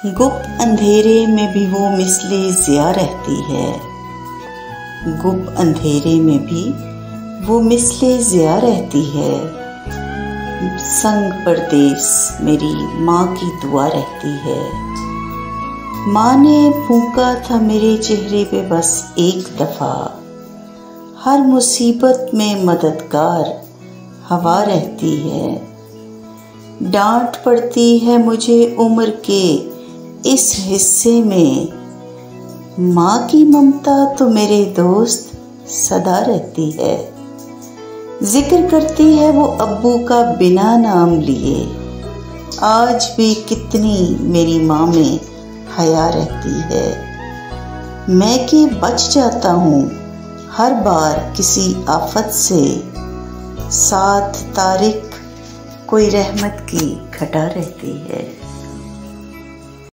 गुप्त अंधेरे में भी वो मिसले ज़िया रहती है। गुप्त अंधेरे में भी वो मिसले ज़िया रहती है। संग परदेस मेरी माँ की दुआ रहती है। माँ ने फूंका था मेरे चेहरे पे बस एक दफ़ा। हर मुसीबत में मददगार हवा रहती है। डांट पड़ती है मुझे उम्र के इस हिस्से में। माँ की ममता तो मेरे दोस्त सदा रहती है। जिक्र करती है वो अब्बू का बिना नाम लिए। आज भी कितनी मेरी माँ में हया रहती है। मैं कि बच जाता हूँ हर बार किसी आफत से। 7 तारीख कोई रहमत की घटा रहती है।